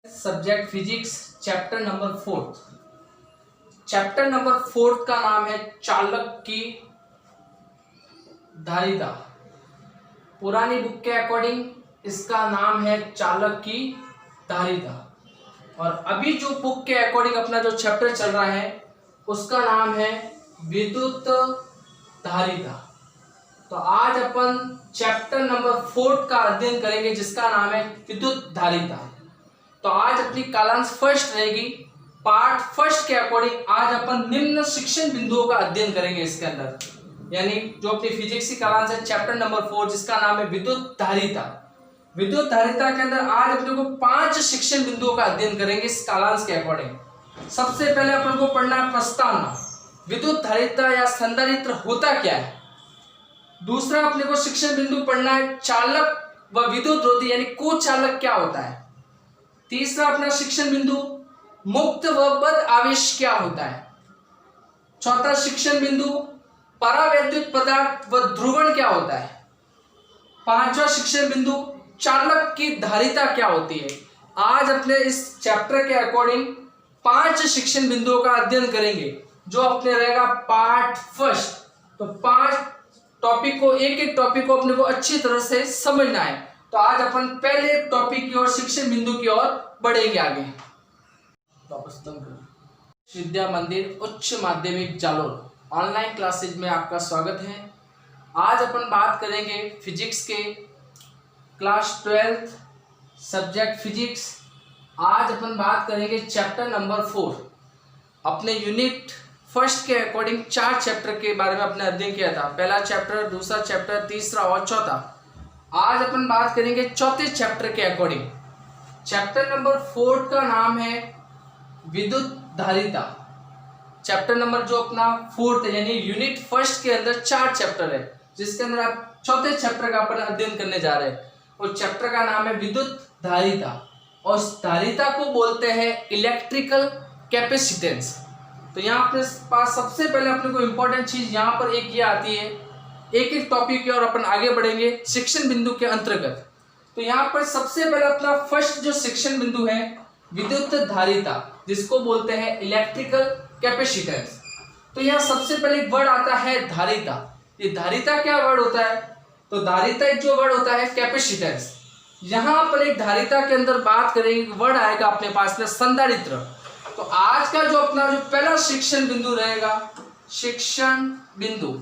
Subject physics chapter number 4। Chapter number 4 का नाम है चालक की धारिता। पुरानी बुक के अकॉर्डिंग इसका नाम है चालक की धारिता, और अभी जो बुक के अकॉर्डिंग अपना जो चैप्टर चल रहा है उसका नाम है विद्युत धारिता। तो आज अपन चैप्टर नंबर 4 का अध्ययन करेंगे जिसका नाम है विद्युत धारिता। तो आज अपनी कालांश फर्स्ट रहेगी। पार्ट फर्स्ट के अकॉर्डिंग आज अपन निम्न शिक्षण बिंदुओं का अध्ययन करेंगे इसके अंदर, यानी जो अपनी फिजिक्स की कालांश है चैप्टर नंबर 4 जिसका नाम है विद्युत धारिता। विद्युत धारिता के अंदर आज अपने को 5 शिक्षण बिंदुओं का अध्ययन करेंगे इस कालांश के अकॉर्डिंग। सबसे पहले अपन को पढ़ना है प्रस्तावना। विद्युत धारिता या संधारित्र होता क्या है। दूसरा अपने को शिक्षण बिंदु पढ़ना है चालक व विद्युत रोधी यानी कुचालक क्या होता है। तीसरा अपना शिक्षण बिंदु मुक्त व बद्ध आवेश क्या होता है। चौथा शिक्षण बिंदु परावैद्युत पदार्थ व ध्रुवण क्या होता है। पांचवा शिक्षण बिंदु चालक की धारिता क्या होती है। आज अपने इस चैप्टर के अकॉर्डिंग 5 शिक्षण बिंदुओं का अध्ययन करेंगे जो अपने रहेगा पार्ट फर्स्ट। तो 5 टॉपिक को एक टॉपिक को अपने को अच्छी तरह से समझना है। तो आज अपन पहले टॉपिक की ओर शिक्षण बिंदु की ओर बढ़ेंगे आगे। विद्या मंदिर उच्च माध्यमिक जालोर ऑनलाइन क्लासेज में आपका स्वागत है। आज अपन बात करेंगे फिजिक्स के क्लास 12th सब्जेक्ट फिजिक्स। आज अपन बात करेंगे चैप्टर नंबर 4। अपने यूनिट फर्स्ट के अकॉर्डिंग 4 चैप्टर के बारे में अपने अध्ययन किया था। पहला चैप्टर, दूसरा चैप्टर, तीसरा और चौथा। आज अपन बात करेंगे चौथे चैप्टर के अकॉर्डिंग। चैप्टर नंबर 4 का नाम है विद्युत धारिता। चैप्टर नंबर जो अपना 4th है यानी यूनिट फर्स्ट के अंदर 4 चैप्टर है जिसके अंदर आप चौथे चैप्टर का अपन अध्ययन करने जा रहे हैं। और चैप्टर का नाम है विद्युत धारिता, और उस धारिता को बोलते हैं इलेक्ट्रिकल कैपेसिटेंस। तो यहाँ अपने पास सबसे पहले अपने को इम्पोर्टेंट चीज यहाँ पर एक ये आती है। एक टॉपिक की ओर अपन आगे बढ़ेंगे शिक्षण बिंदु के अंतर्गत। तो यहाँ पर सबसे पहले अपना फर्स्ट जो शिक्षण बिंदु है विद्युत धारिता, जिसको बोलते हैं इलेक्ट्रिकल कैपेसिटेंस। तो यहाँ सबसे पहले एक वर्ड आता है धारिता। ये धारिता क्या वर्ड होता है। तो धारिता एक जो वर्ड होता है कैपेसिटेंस। यहाँ पर एक धारिता के अंदर बात करेंगे वर्ड आएगा अपने पास में संधारित्र। तो आज का जो अपना जो पहला शिक्षण बिंदु रहेगा शिक्षण बिंदु,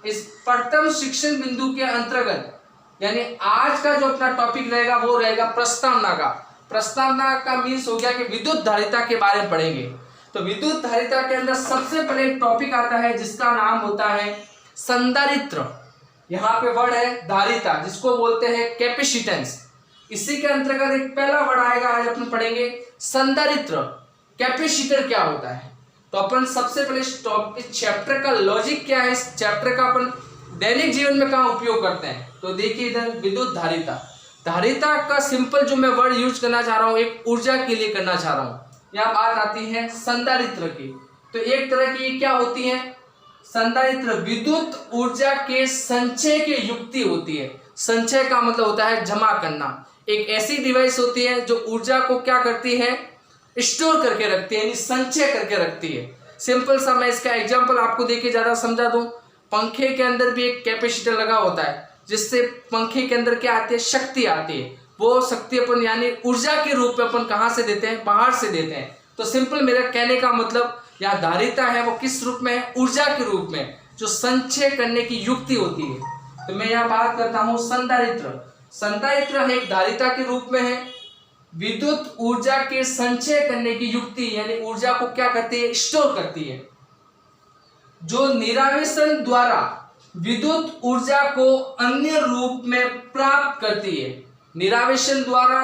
इस प्रथम शिक्षण बिंदु के अंतर्गत यानी आज का जो अपना टॉपिक रहेगा वो रहेगा प्रस्तावना का। प्रस्तावना का मीन्स हो गया कि विद्युत धारिता के बारे में पढ़ेंगे। तो विद्युत धारिता के अंदर सबसे पहले एक टॉपिक आता है जिसका नाम होता है संधारित्र। यहाँ पे वर्ड है धारिता जिसको बोलते हैं कैपेसिटेंस। इसी के अंतर्गत एक पहला वर्ड आएगा, आज अपन पढ़ेंगे संधारित्र। कैपेसिटर क्या होता है। तो अपन सबसे पहले इस चैप्टर का लॉजिक क्या है, इस चैप्टर का अपन दैनिक जीवन में कहाँ उपयोग करते हैं। तो देखिए इधर विद्युत धारिता। धारिता का सिंपल जो मैं वर्ड यूज करना चाह रहा हूँ एक ऊर्जा के लिए करना चाह रहा हूँ। यहाँ बात आती है संधारित्र की। तो एक तरह की क्या होती है संधारित्र, विद्युत ऊर्जा के संचय की युक्ति होती है। संचय का मतलब होता है जमा करना। एक ऐसी डिवाइस होती है जो ऊर्जा को क्या करती है, स्टोर करके रखती है, यानी संचय करके रखती है। सिंपल सा मैं इसका एग्जांपल आपको देके ज्यादा समझा दूं। पंखे के अंदर भी एक कैपेसिटर लगा होता है जिससे पंखे के अंदर क्या आती है, शक्ति आती है। वो शक्ति अपन यानी ऊर्जा के रूप में अपन कहाँ से देते हैं, बाहर से देते हैं। तो सिंपल मेरा कहने का मतलब यहाँ धारिता है वो किस रूप में है, ऊर्जा के रूप में, जो संचय करने की युक्ति होती है। तो मैं यहाँ बात करता हूँ संधारित्र। संधारित्र एक धारिता के रूप में है, विद्युत ऊर्जा के संचय करने की युक्ति यानी ऊर्जा को क्या करती है, स्टोर करती है, जो निरावेशन द्वारा विद्युत ऊर्जा को अन्य रूप में प्राप्त करती है। निरावेशन द्वारा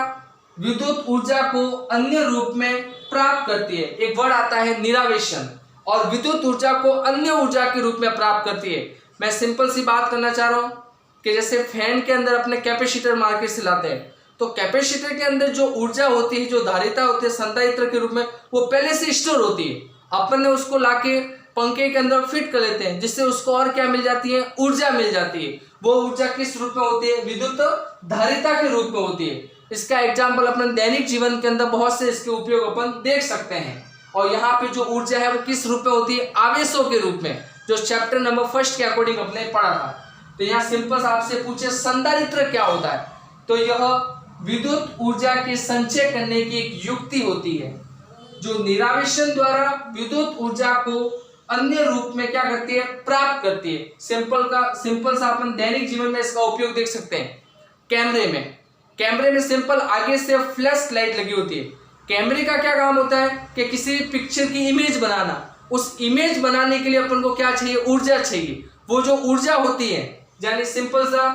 विद्युत ऊर्जा को अन्य रूप में प्राप्त करती है। एक वर्ड आता है निरावेशन, और विद्युत ऊर्जा को अन्य ऊर्जा के रूप में प्राप्त करती है। मैं सिंपल सी बात करना चाह रहा हूं कि जैसे फैन के अंदर अपने कैपेसिटर मार्केट से लाते हैं, तो कैपेसिटर के अंदर जो ऊर्जा होती है, जो धारिता होती है संधारित्र के रूप में, वो पहले से स्टोर होती है। अपन ने उसको लाके पंखे के अंदर फिट कर लेते हैं जिससे उसको और क्या मिल जाती है, ऊर्जा मिल जाती है। वो ऊर्जा किस रूप में होती है, विद्युत धारिता के रूप में होती है। इसका एग्जाम्पल अपन दैनिक जीवन के अंदर बहुत से इसके उपयोग अपन देख सकते हैं। और यहाँ पे जो ऊर्जा है वो किस रूप में होती है, आवेशों के रूप में, जो चैप्टर नंबर 1 के अकॉर्डिंग अपने पढ़ा था। तो यहाँ सिंपल आपसे पूछे संधारित्र क्या होता है, तो यह विद्युत ऊर्जा के संचय करने की एक युक्ति होती है जो निरावेशन द्वारा विद्युत ऊर्जा को अन्य रूप में क्या करती है, प्राप्त करती है। सिंपल सा अपन दैनिक जीवन में इसका उपयोग देख सकते हैं। कैमरे में सिंपल आगे से फ्लैश लाइट लगी होती है। कैमरे का क्या काम होता है कि किसी पिक्चर की इमेज बनाना, उस इमेज बनाने के लिए अपन को क्या चाहिए, ऊर्जा चाहिए। वो जो ऊर्जा होती है, यानी सिंपल सा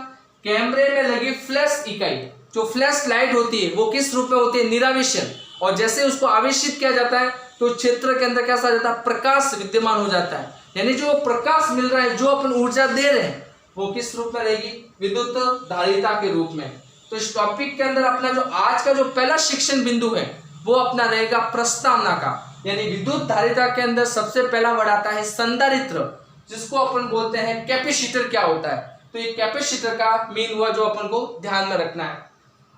कैमरे में लगी फ्लैश इकाई, जो फ्लैश लाइट होती है, वो किस रूप में होती है, निरावेशन। और जैसे उसको आवेशित किया जाता है तो क्षेत्र के अंदर कैसा जाता है, प्रकाश विद्यमान हो जाता है। यानी जो प्रकाश मिल रहा है, जो अपन ऊर्जा दे रहे हैं, वो किस रूप में रहेगी, विद्युत धारिता के रूप में। तो इस टॉपिक के अंदर अपना जो आज का जो पहला शिक्षण बिंदु है वो अपना रहेगा प्रस्तावना का। यानी विद्युत धारिता के अंदर सबसे पहला वर्ड आता है संधारित्र, जिसको अपन बोलते हैं कैपेसिटर क्या होता है। तो ये कैपेसिटर का मीन हुआ जो अपन को ध्यान में रखना है।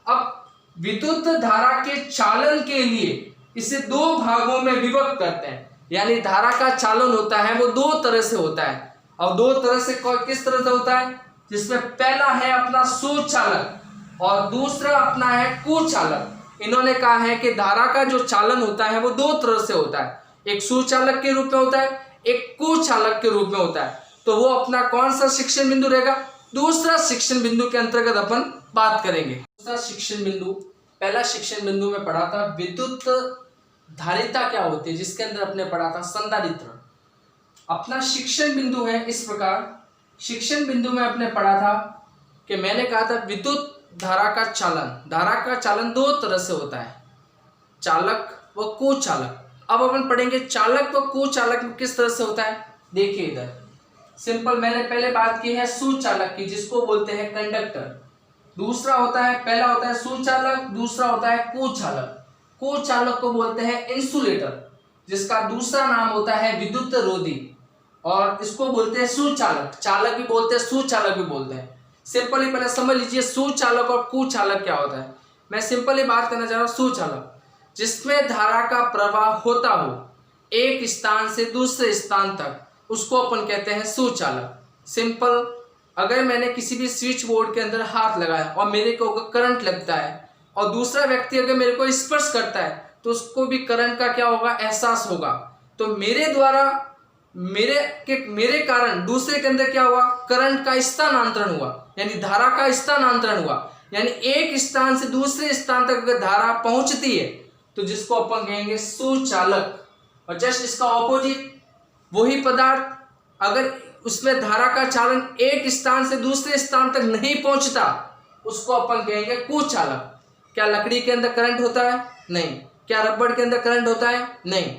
अब विद्युत धारा के चालन के लिए इसे दो भागों में विभक्त करते हैं। यानी धारा का चालन होता है वो दो तरह से होता है। और दो तरह से किस तरह से होता है, जिसमें पहला है अपना सुचालक और दूसरा अपना है कुचालक। इन्होंने कहा है कि धारा का जो चालन होता है वो दो तरह से होता है, एक सुचालक के रूप में होता है, एक कुचालक के रूप में होता है। तो वो अपना कौन सा शिक्षण बिंदु रहेगा, दूसरा शिक्षण बिंदु के अंतर्गत अपन बात करेंगे। दूसरा शिक्षण बिंदु, पहला शिक्षण बिंदु में पढ़ा था विद्युत धारिता क्या होती है, जिसके अंदर अपने पढ़ा था संधारित्र। अपना शिक्षण बिंदु है इस प्रकार। शिक्षण बिंदु में अपने पढ़ा था कि मैंने कहा था विद्युत धारा का चालन दो तरह से होता है, चालक व कुचालक। अब अपन पढ़ेंगे चालक व कुचालक में किस तरह से होता है। देखिए इधर सिंपल मैंने पहले बात की है सुचालक की, जिसको बोलते हैं कंडक्टर। दूसरा होता है, पहला होता है सुचालक, दूसरा होता है कुचालक। कुचालक को बोलते हैं इंसुलेटर, जिसका दूसरा नाम होता है विद्युत रोधी, और इसको बोलते हैं सुचालक। चालक भी बोलते हैं, सुचालक भी बोलते हैं। सिंपल ही पहले समझ लीजिए सुचालक और कुचालक क्या होता है। मैं सिंपल ही बात करना चाह रहा हूँ। सुचालक जिसमें धारा का प्रवाह होता हो एक स्थान से दूसरे स्थान तक, उसको अपन कहते हैं सुचालक। सिंपल, अगर मैंने किसी भी स्विच बोर्ड के अंदर हाथ लगाया और मेरे को करंट लगता है, और दूसरा व्यक्ति अगर मेरे को स्पर्श करता है तो उसको भी करंट का क्या होगा, एहसास होगा। तो मेरे द्वारा मेरे कारण दूसरे के अंदर क्या हुआ, करंट का स्थानांतरण हुआ, यानी धारा का स्थानांतरण हुआ। यानी एक स्थान से दूसरे स्थान तक अगर धारा पहुंचती है तो जिसको अपन कहेंगे सुचालक। और जस्ट इसका ऑपोजिट, वही पदार्थ अगर उसमें धारा का चालन एक स्थान से दूसरे स्थान तक नहीं पहुंचता, उसको अपन कहेंगे कुचालक। क्या लकड़ी के अंदर करंट होता है? नहीं। क्या रबड़ के अंदर करंट होता है? नहीं।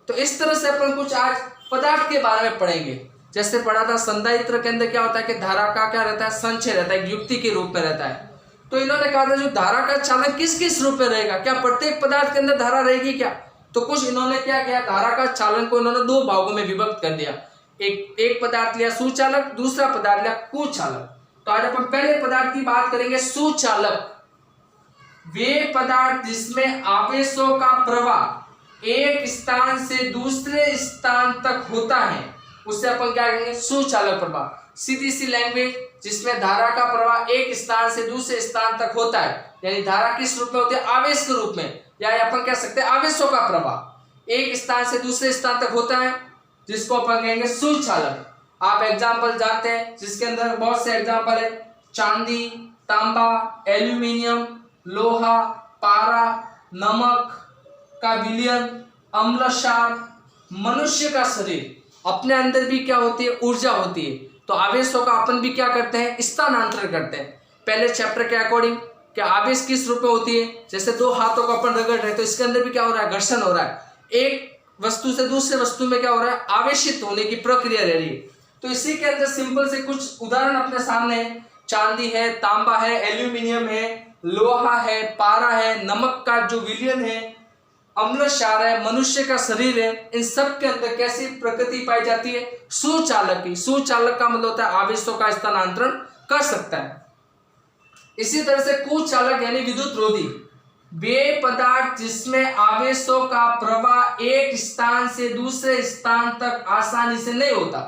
तो इस तरह से अपन कुछ आज पदार्थ के बारे में पढ़ेंगे। जैसे पढ़ा था संधारित्र के अंदर क्या होता है कि धारा का क्या रहता है, संचय रहता है, एक युक्ति के रूप में रहता है। तो इन्होंने कहा था जो धारा का चालन किस किस रूप में रहेगा, क्या प्रत्येक पदार्थ के अंदर धारा रहेगी क्या? तो कुछ इन्होंने क्या किया, धारा का चालन को इन्होंने दो भागों में विभक्त कर दिया। एक पदार्थ लिया सुचालक, दूसरा पदार्थ लिया कुचालक। तो आज अपन पहले पदार्थ की बात करेंगे सुचालक। वे पदार्थ जिसमें आवेशों का प्रवाह एक स्थान से दूसरे स्थान तक होता है, उससे अपन क्या कहेंगे, सुचालक प्रवाह। सीधी सी लैंग्वेज, जिसमें धारा का प्रवाह एक स्थान से दूसरे स्थान तक होता है, यानी धारा किस रूप में होती है, आवेश के रूप में, या अपन कह सकते हैं आवेशों का प्रवाह एक स्थान से दूसरे स्थान तक होता है, जिसको अपन कहेंगे सुचालक। आप एग्जाम्पल जानते हैं, जिसके अंदर बहुत से एग्जाम्पल है, चांदी, तांबा, एल्यूमिनियम, लोहा, पारा, नमक का विलयन, अम्ल क्षार, मनुष्य का शरीर। अपने अंदर भी क्या होती है, ऊर्जा होती है। तो आवेशों का अपन भी क्या करते हैं, स्थानांतरण करते हैं। पहले चैप्टर के अकॉर्डिंग क्या आवेश किस रूप में होती है, जैसे दो हाथों को अपन रगड़ रहे हैं तो इसके अंदर भी क्या हो रहा है, घर्षण हो रहा है। एक वस्तु से दूसरे वस्तु में क्या हो रहा है, आवेशित होने की प्रक्रिया रह रही है। तो इसी के अंदर सिंपल से कुछ उदाहरण अपने सामने है। चांदी है, तांबा है, एल्यूमिनियम है, लोहा है, पारा है, नमक का जो विलयन है, अम्ल क्षार है, मनुष्य का शरीर है। इन सब के अंदर कैसी प्रकृति पाई जाती है, सुचालक की। सुचालक का मतलब होता है आवेशों का स्थानांतरण कर सकता है। इसी तरह से कुचालक यानी विद्युत रोधी, वे पदार्थ जिसमें आवेशों का प्रवाह एक स्थान से दूसरे स्थान तक आसानी से नहीं होता।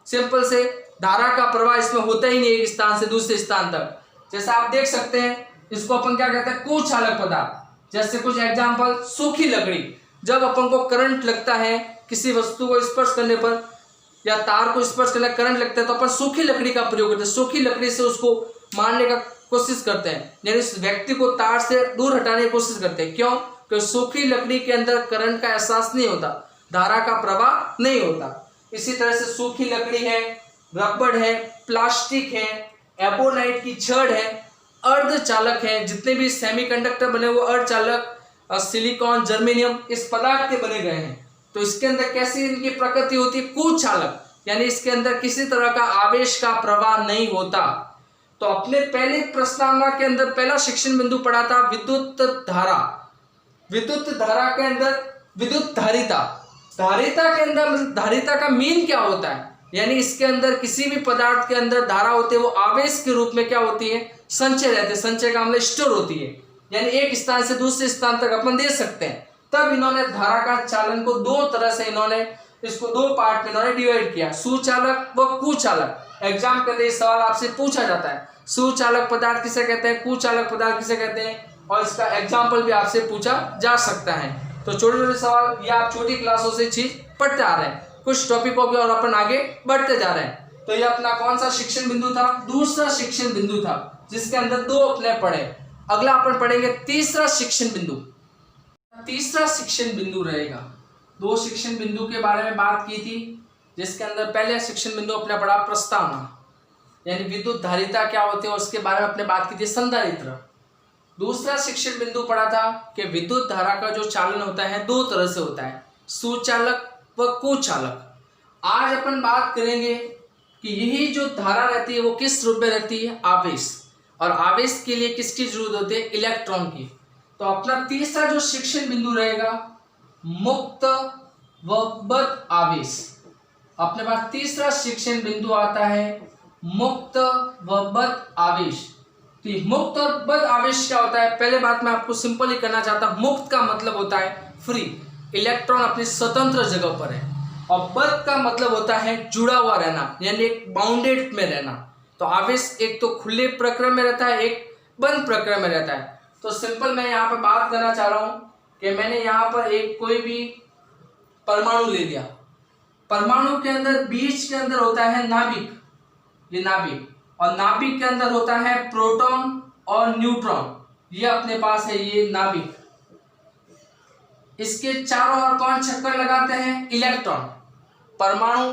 सिंपल से धारा का प्रवाह इसमें होता ही नहीं एक स्थान से दूसरे स्थान तक। जैसा आप देख सकते हैं, इसको अपन क्या कहते हैं, कुचालक पदार्थ। जैसे कुछ एग्जांपल, सूखी लकड़ी, जब अपन को करंट लगता है किसी वस्तु को स्पर्श करने पर या तार को स्पर्श करने करंट लगता है तो अपन सूखी लकड़ी का प्रयोग करते हैं। सूखी लकड़ी से उसको मारने का कोशिश करते हैं, यानी उस व्यक्ति को तार से दूर हटाने की कोशिश करते हैं। क्यों? क्योंकि सूखी लकड़ी के अंदर करंट का एहसास नहीं होता, धारा का प्रवाह नहीं होता। इसी तरह से सूखी लकड़ी है, रबड़ है, प्लास्टिक है, एबोनाइट की छड़ है, अर्धचालक है, जितने भी सेमीकंडक्टर बने वो अर्धचालक, सिलिकॉन, जर्मेनियम इस पदार्थ के बने गए हैं। तो इसके अंदर कैसी इनकी प्रकृति होती है, कुचालक, यानी इसके अंदर किसी तरह का आवेश का प्रवाह नहीं होता। तो अपने पहले प्रश्नावली के अंदर पहला शिक्षण बिंदु पढ़ा था विद्युत धारा। विद्युत धारा के अंदर विद्युत धारिता, धारिता के अंदर धारिता का मीन क्या होता है, यानी इसके अंदर किसी भी पदार्थ के अंदर धारा होती है वो आवेश के रूप में क्या होती है, संचय रहते हैं। संचय का मतलब स्टोर होती है, यानी एक स्थान से दूसरे स्थान तक अपन दे सकते हैं। तब इन्होंने धारा का चालन को दो तरह से इन्होंने इसको दो पार्ट में इन्होंने डिवाइड किया, सुचालक व कुचालक। एग्जाम के लिए सवाल आपसे पूछा जाता है, सुचालक पदार्थ किसे कहते हैं, कुचालक पदार्थ किसे कहते हैं, और इसका एग्जाम्पल भी आपसे पूछा जा सकता है। तो छोटे छोटे सवाल ये आप छोटी क्लासों से चीज पढ़ते आ रहे हैं, कुछ टॉपिकों भी और अपन आगे बढ़ते जा रहे हैं। तो ये अपना कौन सा शिक्षण बिंदु था, दूसरा शिक्षण बिंदु था, जिसके अंदर दो अपने पढ़े। अगला अपन पढ़ेंगे तीसरा शिक्षण बिंदु। तीसरा शिक्षण बिंदु रहेगा, दो शिक्षण बिंदु के बारे में बात की थी, जिसके अंदर पहले शिक्षण बिंदु अपने पढ़ा प्रस्तावना, यानी विद्युत धारिता क्या होती है उसके बारे में अपने बात की थी संधारित्र। दूसरा शिक्षण बिंदु पढ़ा था कि विद्युत धारा का जो चालन होता है दो तरह से होता है, सुचालक व कुचालक। आज अपन बात करेंगे कि यही जो धारा रहती है वो किस रूप में रहती है, आवेश, और आवेश के लिए किसकी जरूरत होती है, इलेक्ट्रॉन की। तो अपना तीसरा जो शिक्षण बिंदु रहेगा मुक्त व बद्ध आवेश। अपने पास तीसरा शिक्षण बिंदु आता है मुक्त व बद्ध आवेश। तो मुक्त और बद्ध आवेश क्या होता है, पहले बात मैं आपको सिंपल ही करना चाहता हूं। मुक्त का मतलब होता है फ्री, इलेक्ट्रॉन अपनी स्वतंत्र जगह पर है, और बद्ध का मतलब होता है जुड़ा हुआ रहना, यानी एक बाउंडेड में रहना। तो आवेश एक तो खुले प्रक्रम में रहता है, एक बंद प्रक्रम में रहता है। तो सिंपल मैं यहाँ पर बात करना चाह रहा हूं कि मैंने यहाँ पर एक कोई भी परमाणु ले लिया, परमाणु के अंदर बीच के अंदर होता है नाभिक, ये नाभिक, और नाभिक के अंदर होता है प्रोटॉन और न्यूट्रॉन, ये अपने पास है ये नाभिक। इसके चारों ओर कौन चक्कर लगाते हैं, इलेक्ट्रॉन। परमाणु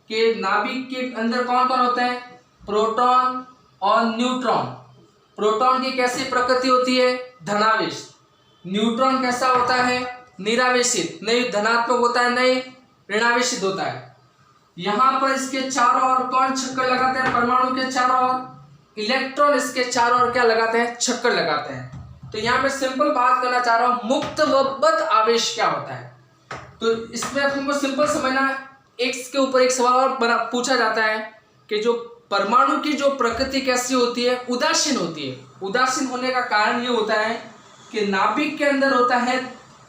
के नाभिक के अंदर कौन कौन होते हैं, प्रोटॉन और न्यूट्रॉन। प्रोटॉन की कैसी प्रकृति होती है, धनावेश। न्यूट्रॉन कैसा होता है, निरावेशित, नहीं धनात्मक होता है नहीं ऋणावेशित होता है। यहां पर इसके चारों ओर कौन चक्कर लगाते हैं, परमाणु के चारों ओर इलेक्ट्रॉन इसके चारों ओर क्या लगाते हैं, चक्कर लगाते हैं। तो यहां पे सिंपल बात करना चाह रहा हूं, मुक्त व बद्ध आवेश क्या होता है। तो इसमें अपने को सिंपल समझना है, एक के ऊपर एक सवाल और पूछा जाता है कि जो परमाणु की जो प्रकृति कैसी होती है, उदासीन होती है। उदासीन होने का कारण ये होता है कि नाभिक के अंदर होता है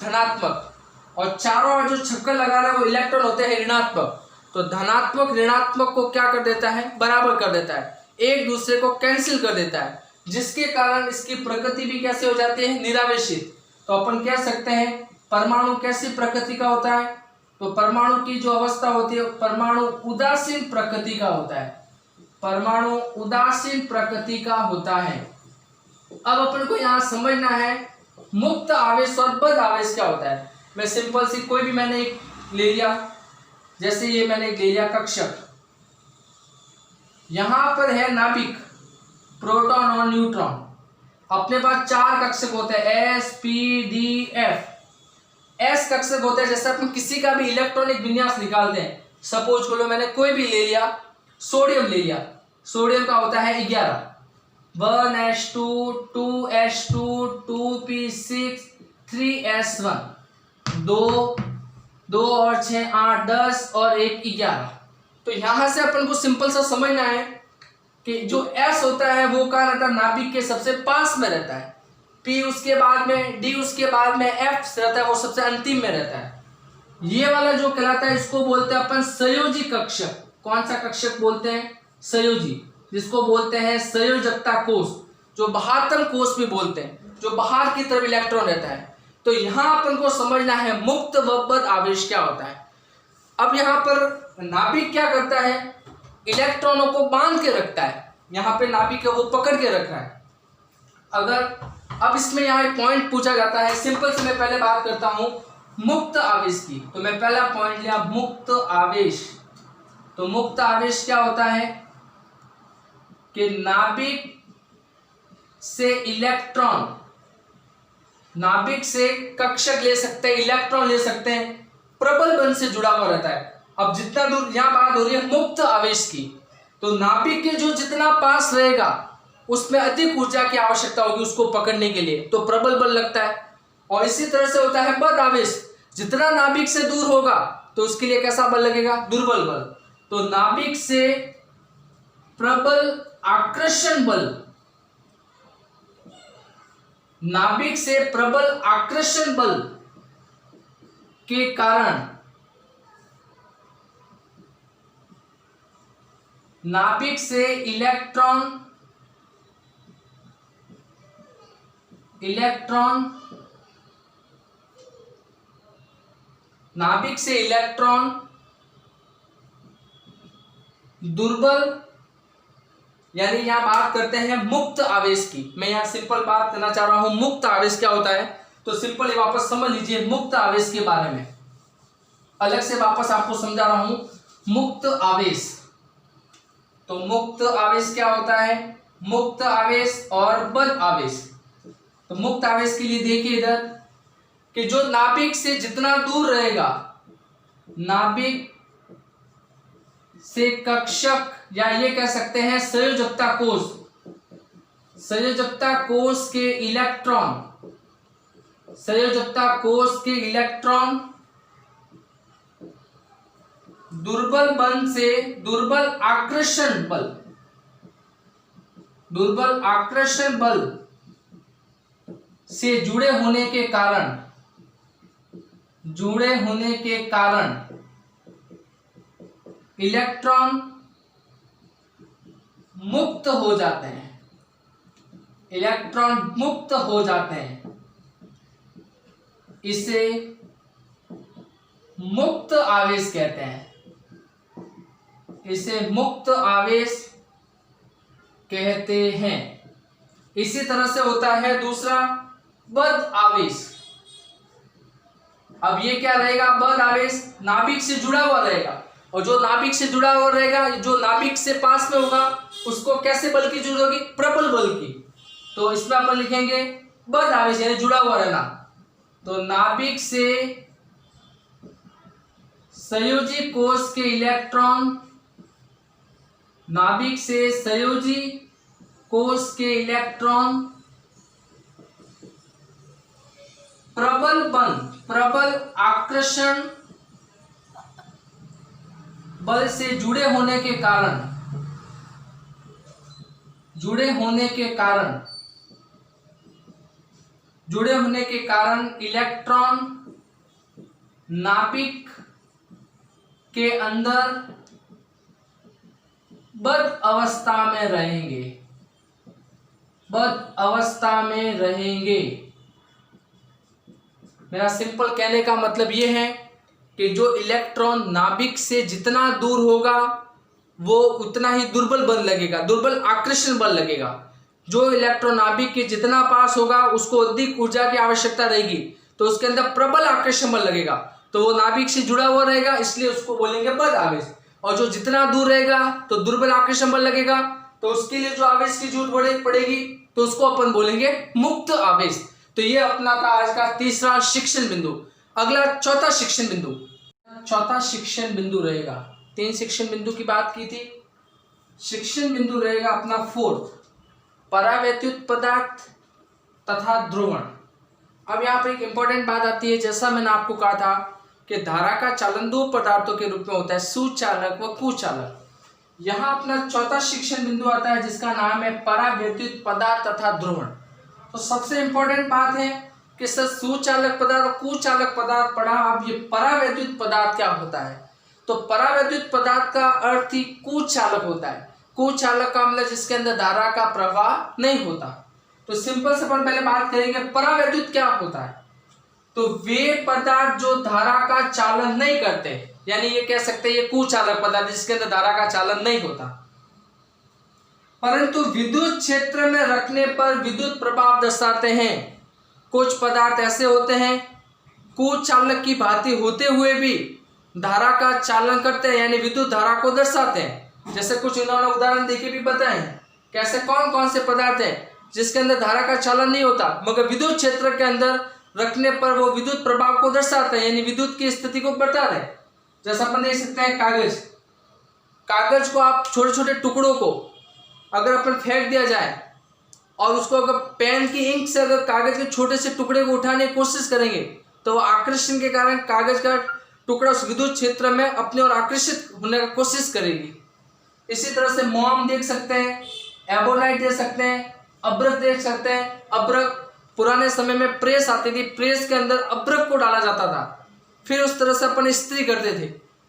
धनात्मक, और चारों ओर जो चक्कर लगा रहे हैं वो इलेक्ट्रॉन होते हैं ऋणात्मक। तो धनात्मक ऋणात्मक को क्या कर देता है, बराबर कर देता है, एक दूसरे को कैंसिल कर देता है, जिसके कारण इसकी प्रकृति भी कैसे हो जाती है, निरावेशित। तो अपन कह सकते हैं परमाणु कैसी प्रकृति का होता है, तो परमाणु की जो अवस्था होती है, परमाणु उदासीन प्रकृति का होता है, परमाणु उदासीन प्रकृति का होता है। अब अपन को यहां समझना है मुक्त आवेश और बद्ध आवेश क्या होता है। मैं सिंपल सी कोई भी मैंने एक ले लिया, जैसे ये मैंने ले लिया कक्षक, यहां पर है नाभिक, प्रोटॉन और न्यूट्रॉन। अपने पास चार कक्षक होते हैं, S P D F. S कक्षक होते हैं, जैसे अपन किसी का भी इलेक्ट्रॉनिक विन्यास निकालते हैं, सपोज करो मैंने कोई भी ले लिया, सोडियम ले लिया, सोडियम का होता है 11, 1s2 2s2 2p6 3s1, 2 और 6 8 10 और 1 11। तो यहां से अपन को सिंपल सा समझना है कि जो S होता है वो कहाँ रहता है, नाभिक के सबसे पास में रहता है, P उसके बाद में, D उसके बाद में, F रहता है वो सबसे अंतिम में रहता है। ये वाला जो कहलाता है इसको बोलते हैं अपन संयोजी कक्षक। कौन सा कक्षक बोलते हैं, संयोजी, जिसको बोलते हैं संयोजकता कोष, जो बाह्यतम कोष भी बोलते हैं, जो बाहर की तरफ इलेक्ट्रॉन रहता है। तो यहां अपन को समझना है मुक्त व बद्ध आवेश क्या होता है। अब यहाँ पर नाभिक क्या करता है, इलेक्ट्रॉनों को बांध के रखता है, यहाँ पे नाभिक है वो पकड़ के रख रहा है। अगर अब इसमें यहाँ एक पॉइंट पूछा जाता है, सिंपल से मैं पहले बात करता हूं मुक्त आवेश की, तो मैं पहला पॉइंट लिया मुक्त आवेश। तो मुक्त आवेश क्या होता है कि नाभिक से इलेक्ट्रॉन, नाभिक से कक्षक ले सकते हैं, इलेक्ट्रॉन ले सकते हैं, प्रबल बंध से जुड़ा हुआ रहता है। अब जितना दूर, यहां बात हो रही है मुक्त आवेश की, तो नाभिक के जो जितना पास रहेगा उसमें अधिक ऊर्जा की आवश्यकता होगी उसको पकड़ने के लिए, तो प्रबल बल लगता है। और इसी तरह से होता है बद्ध आवेश, जितना नाभिक से दूर होगा तो उसके लिए कैसा बल लगेगा, दुर्बल बल। तो नाभिक से प्रबल आकर्षण बल, नाभिक से प्रबल आकर्षण बल के कारण नाभिक से इलेक्ट्रॉन नाभिक से इलेक्ट्रॉन दुर्बल, यानी यहां बात करते हैं मुक्त आवेश की। मैं यहां सिंपल बात करना चाह रहा हूं मुक्त आवेश क्या होता है, तो सिंपल वापस समझ लीजिए मुक्त आवेश के बारे में, अलग से वापस आपको समझा रहा हूं मुक्त आवेश। तो मुक्त आवेश क्या होता है, मुक्त आवेश और बद्ध आवेश। तो मुक्त आवेश के लिए देखिए इधर कि जो नाभिक से जितना दूर रहेगा, नाभिक से कक्षक या ये कह सकते हैं संयोजकता कोष, संयोजकता कोष के इलेक्ट्रॉन, संयोजकता कोष के इलेक्ट्रॉन दुर्बल बंध से, दुर्बल आकर्षण बल, दुर्बल आकर्षण बल से जुड़े होने के कारण इलेक्ट्रॉन मुक्त हो जाते हैं, इलेक्ट्रॉन मुक्त हो जाते हैं। इसे मुक्त आवेश कहते हैं, इसे मुक्त आवेश कहते हैं। इसी तरह से होता है दूसरा बद्ध आवेश। अब ये क्या रहेगा, बद्ध आवेश नाभिक से जुड़ा हुआ रहेगा, और जो नाभिक से जुड़ा हुआ रहेगा, जो नाभिक से पास में होगा उसको कैसे बल की जरूरत होगी, प्रबल बल की। तो इसमें अपन लिखेंगे बद्ध आवेश यानी जुड़ा हुआ रहना। तो नाभिक से संयोजी कोष के इलेक्ट्रॉन, नाभिक से संयोजी कोष के इलेक्ट्रॉन प्रबल बंध, प्रबल आकर्षण बल से जुड़े होने के कारण, जुड़े होने के कारण इलेक्ट्रॉन नाभिक के अंदर बद्ध अवस्था में रहेंगे, बद्ध अवस्था में रहेंगे। मेरा सिंपल कहने का मतलब यह है कि जो इलेक्ट्रॉन नाभिक से जितना दूर होगा वो उतना ही दुर्बल बल लगेगा, दुर्बल आकर्षण बल लगेगा। जो इलेक्ट्रॉन नाभिक के जितना पास होगा उसको अधिक ऊर्जा की आवश्यकता रहेगी, तो उसके अंदर प्रबल आकर्षण बल लगेगा, तो वो नाभिक से जुड़ा हुआ रहेगा, इसलिए उसको बोलेंगे बद्ध आवेश। और जो जितना दूर रहेगा तो दुर्बल आकर्षण बल लगेगा, तो उसके लिए जो आवेश की जरूरत पड़ेगी तो उसको अपन बोलेंगे मुक्त आवेश। तो ये अपना था आज का तीसरा शिक्षण बिंदु। अगला चौथा शिक्षण बिंदु, चौथा शिक्षण बिंदु रहेगा, 3 शिक्षण बिंदु की बात की थी। शिक्षण बिंदु रहेगा अपना 4th, परावैद्युत पदार्थ तथा ध्रुवण। अब यहाँ पर एक इंपॉर्टेंट बात आती है, जैसा मैंने आपको कहा था कि धारा का चालन 2 पदार्थों के रूप में होता है, सुचालक व कुचालक। यहाँ अपना चौथा शिक्षण बिंदु आता है जिसका नाम है परावैद्युत पदार्थ तथा ध्रुवण। तो सबसे इंपॉर्टेंट बात है कि सर सुचालक पदार्थ और कुचालक पदार्थ पढ़ा, अब ये परावैद्युत पदार्थ क्या होता है। तो परावैद्युत पदार्थ का अर्थ ही कुचालक होता है। कुचालक का मतलब जिसके अंदर धारा का प्रवाह नहीं होता। तो सिंपल से अपन पहले बात करेंगे परावैद्युत क्या होता है। तो वे पदार्थ जो धारा का चालन नहीं करते, यानी ये कह सकते हैं ये कुचालक पदार्थ जिसके अंदर धारा का चालन नहीं होता, परंतु विद्युत क्षेत्र में रखने पर विद्युत प्रभाव दर्शाते हैं। कुछ पदार्थ ऐसे होते हैं कुचालक की भांति होते हुए भी धारा का चालन करते हैं, यानी विद्युत धारा को दर्शाते हैं। जैसे कुछ इन्होंने उदाहरण देके भी बताए हैं। कैसे, कौन कौन से पदार्थ हैं जिसके अंदर धारा का चालन नहीं होता मगर विद्युत क्षेत्र के अंदर रखने पर वो विद्युत प्रभाव को दर्शाते हैं, यानी विद्युत की स्थिति को बता रहे हैं। जैसा अपन देख सकते हैं कागज, कागज को आप छोटे छोटे टुकड़ों को अगर अपन फेंक दिया जाए और उसको अगर पेन की इंक से अगर कागज के छोटे से टुकड़े को उठाने की कोशिश करेंगे तो वो आकर्षण के कारण कागज का टुकड़ा उस विद्युत क्षेत्र में अपने और आकर्षित होने की कोशिश करेगी। इसी तरह से मोम देख सकते हैं, एबोनाइट देख सकते हैं, अब्रक देख सकते हैं। अब्रक पुराने समय में प्रेस आती थी, प्रेस के अंदर अब्रक को डाला जाता था, फिर उस तरह से अपन इस्त्री करते थे।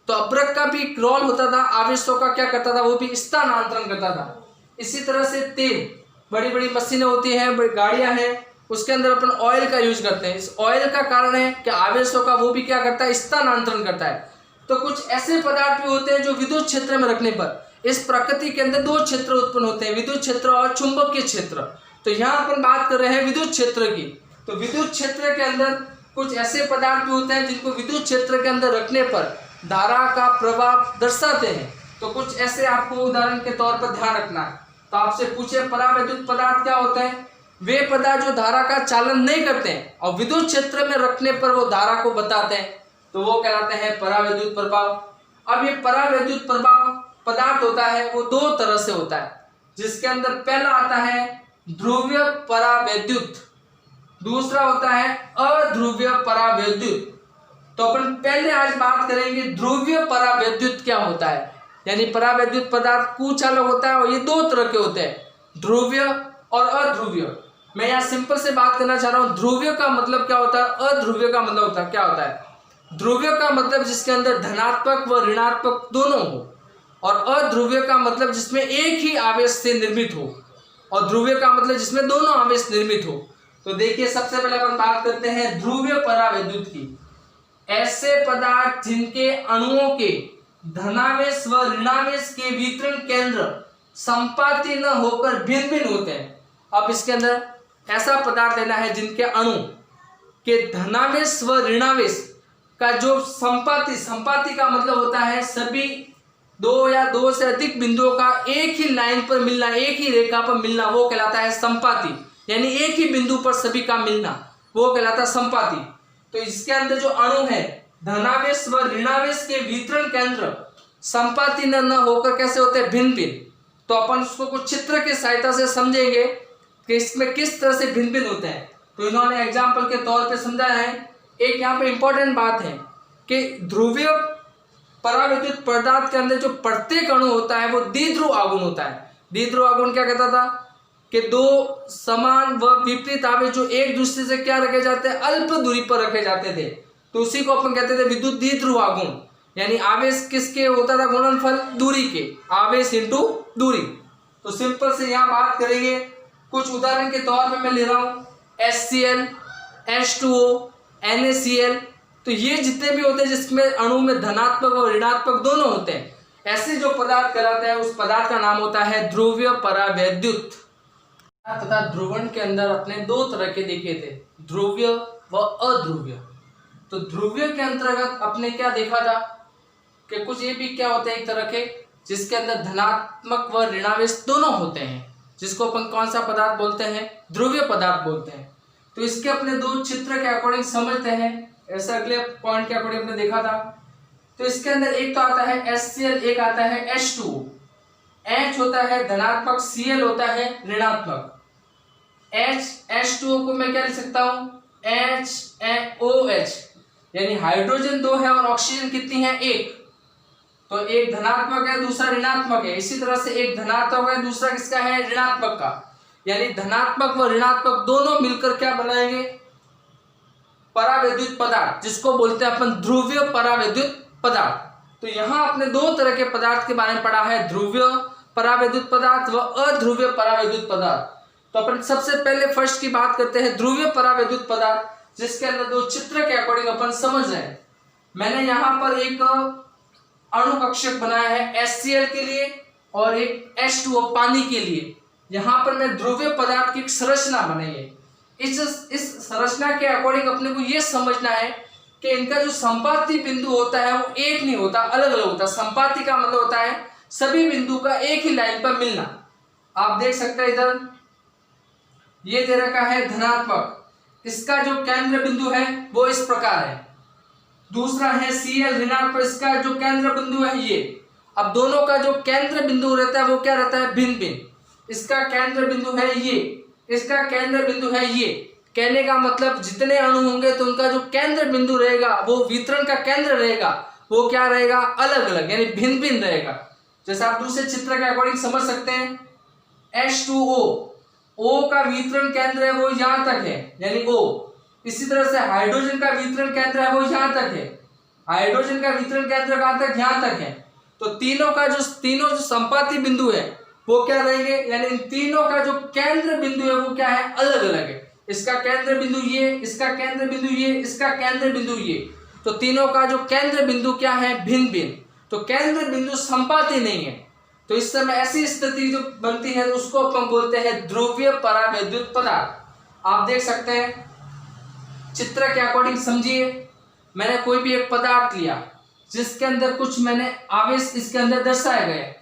तो अब्रक का भी एक रोल होता था, आवेशों का क्या करता था, वो भी स्थानांतरण करता था। इसी तरह से तेल, बड़ी बड़ी मशीनें होती हैं, बड़ी गाड़ियां हैं, उसके अंदर अपन ऑयल का यूज करते हैं। इस ऑयल का कारण है कि आवेशों का वो भी क्या करता है, स्थानांतरण करता है। तो कुछ ऐसे पदार्थ भी होते हैं जो विद्युत क्षेत्र में रखने पर इस प्रकृति के अंदर दो क्षेत्र उत्पन्न होते हैं, विद्युत क्षेत्र और चुंबकीय क्षेत्र। तो यहाँ अपन बात कर रहे हैं विद्युत क्षेत्र की। तो विद्युत क्षेत्र के अंदर कुछ ऐसे पदार्थ भी होते हैं जिनको विद्युत क्षेत्र के अंदर रखने पर धारा का प्रभाव दर्शाते हैं। तो कुछ ऐसे आपको उदाहरण के तौर पर ध्यान रखना है। तो आपसे पूछे परावैद्युत पदार्थ क्या होते हैं, वे पदार्थ जो धारा का चालन नहीं करते हैं और विद्युत क्षेत्र में रखने पर वो धारा को बताते हैं, तो वो कहलाते हैं परावैद्युत प्रभाव। अब ये परावैद्युत प्रभाव पदार्थ होता है वो दो तरह से होता है, जिसके अंदर पहला आता है ध्रुवीय परावैद्युत, दूसरा होता है अध्रुवीय परावैद्युत। तो अपन पहले आज बात करेंगे ध्रुवीय परावैद्युत क्या होता है, यानी परावैद्युत पदार्थ कुचालक होता है और ये दो तरह के होते हैं, ध्रुवीय और अध्रुवीय। मैं यहाँ सिंपल से बात करना चाह रहा हूँ। ध्रुवीय का मतलब क्या होता है, अध्रुवीय का मतलब होता है क्या होता है। ध्रुवीय का मतलब जिसके अंदर धनात्मक व ऋणात्मक दोनों हो, और अध्रुवीय का मतलब जिसमें एक ही आवेश से निर्मित हो, और ध्रुवीय का मतलब जिसमें दोनों आवेश निर्मित हो। तो देखिए सबसे पहले अपन बात करते हैं ध्रुवीय परावैद्युत की। ऐसे पदार्थ जिनके अणुओं के धनावेश व ऋणावेश के वितरण केंद्र संपाती न होकर भिन्न भिन्न होते हैं। अब इसके अंदर ऐसा पदार्थ लेना है जिनके अणु के धनावेश व ऋणावेश का जो संपाती का मतलब होता है सभी दो या दो से अधिक बिंदुओं का एक ही लाइन पर मिलना, एक ही रेखा पर मिलना, वो कहलाता है संपाती। यानी एक ही बिंदु पर सभी का मिलना वो कहलाता है संपाती। तो इसके अंदर जो अणु है धनावेश व ऋणावेश के वितरण केंद्र संपाती न होकर कैसे होते हैं, भिन्न भिन्न। तो अपन उसको कुछ चित्र की सहायता से समझेंगे कि इसमें किस तरह से भिन्न भिन्न होते हैं। तो इन्होंने एग्जाम्पल के तौर पे समझाया है। एक यहाँ पे इंपॉर्टेंट बात है कि ध्रुवीय परावैद्युत पदार्थ के अंदर जो प्रत्येक अणु होता है वो द्विध्रुव आघूर्ण होता है। द्विध्रुव आघूर्ण क्या कहता था कि दो समान व विपरीत आवेश जो एक दूसरे से क्या रखे जाते हैं, अल्प दूरी पर रखे जाते थे, तो उसी को अपन कहते थे विद्युत द्विध्रुव आघूर्ण। यानी आवेश किसके होता था, गुणनफल दूरी के, आवेश इंटू दूरी। तो सिंपल से यहाँ बात करेंगे, कुछ उदाहरण के तौर पे मैं ले रहा हूँ HCl, H2O, NaCl। तो ये जितने भी होते हैं जिसमें अणु में धनात्मक और ऋणात्मक दोनों होते हैं, ऐसे जो पदार्थ कहलाते हैं उस पदार्थ का नाम होता है ध्रुवीय परावैद्युत। तथा ध्रुवण के अंदर अपने दो तरह के देखे थे, ध्रुवीय व अध्रुवीय। तो ध्रुवीय के अंतर्गत अपने क्या देखा था कि कुछ ये भी क्या होते हैं एक तरह के जिसके अंदर धनात्मक व ऋणावेश दोनों होते हैं, जिसको अपन कौन सा पदार्थ बोलते हैं, ध्रुवीय पदार्थ बोलते हैं। तो इसके अपने दो चित्र के अकॉर्डिंग समझते हैं। ऐसा अगले पॉइंट के अकॉर्डिंग हमने देखा था। तो इसके अंदर एक तो आता है HCl, एक आता है H2O। H होता है धनात्मक, Cl होता है ऋणात्मक। H2O को मैं क्या लिख सकता हूं, HOH, यानी हाइड्रोजन 2 है और ऑक्सीजन कितनी है, 1। तो एक धनात्मक है, दूसरा ऋणात्मक है। इसी तरह से एक धनात्मक है, दूसरा किसका है, ऋणात्मक का। यानी धनात्मक व ऋणात्मक दोनों मिलकर क्या बनाएंगे, परावैद्युत पदार्थ, जिसको बोलते हैं अपन ध्रुवीय परावैद्युत पदार्थ। तो यहाँ आपने दो तरह के पदार्थ के बारे में पढ़ा है, ध्रुवीय परावैद्युत पदार्थ व अध्रुवीय परावैद्युत पदार्थ। तो अपन सबसे पहले फर्स्ट की बात करते हैं ध्रुवीय परावैद्युत पदार्थ, जिसके अंदर दो चित्र के अकॉर्डिंग अपन समझ रहे हैं। मैंने यहाँ पर एक अणु कक्षक बनाया है HCl के लिए और एक H2O पानी के लिए। यहाँ पर मैं ध्रुवीय पदार्थ की एक संरचना बनाई है। इस संरचना के अकॉर्डिंग अपने को यह समझना है कि इनका जो संपाती बिंदु होता है वो एक नहीं होता, अलग अलग होता है। संपाती का मतलब होता है सभी बिंदु का एक ही लाइन पर मिलना। आप देख सकते हैं इधर ये दे रखा है धनात्मक, इसका जो केंद्र बिंदु है वो इस प्रकार है। दूसरा है Cl ऋणात्मक, इसका जो केंद्र बिंदु है ये। अब दोनों का जो केंद्र बिंदु रहता है वो क्या रहता है, भिन्न भिन्न। इसका केंद्र बिंदु है ये, इसका केंद्र बिंदु है ये। कहने का मतलब जितने अणु होंगे तो उनका जो केंद्र बिंदु रहेगा, वो वितरण का केंद्र रहेगा, वो क्या रहेगा, अलग अलग, यानी भिन्न भिन्न रहेगा। जैसे आप दूसरे चित्र के अकॉर्डिंग समझ सकते हैं, H2O, O का वितरण केंद्र है वो यहां तक है, यानी O। इसी तरह से हाइड्रोजन का वितरण केंद्र है वो यहां तक है, हाइड्रोजन का वितरण केंद्र कहां तक, यहां तक है। तो तीनों जो संपाती बिंदु है वो क्या रहेंगे, यानी इन तीनों का जो केंद्र बिंदु है वो क्या है, अलग अलग है। इसका केंद्र बिंदु ये, इसका केंद्र बिंदु ये, इसका केंद्र बिंदु ये। तो तीनों का जो केंद्र बिंदु क्या है, भिन्न भिन्न। तो केंद्र बिंदु संपाती नहीं है। तो इस समय ऐसी स्थिति जो बनती है उसको अपन बोलते हैं ध्रुवीय परावैद्युत पदार्थ। आप देख सकते हैं चित्र के अकॉर्डिंग समझिए। मैंने कोई भी एक पदार्थ लिया जिसके अंदर कुछ मैंने आवेश इसके अंदर दर्शाए गए।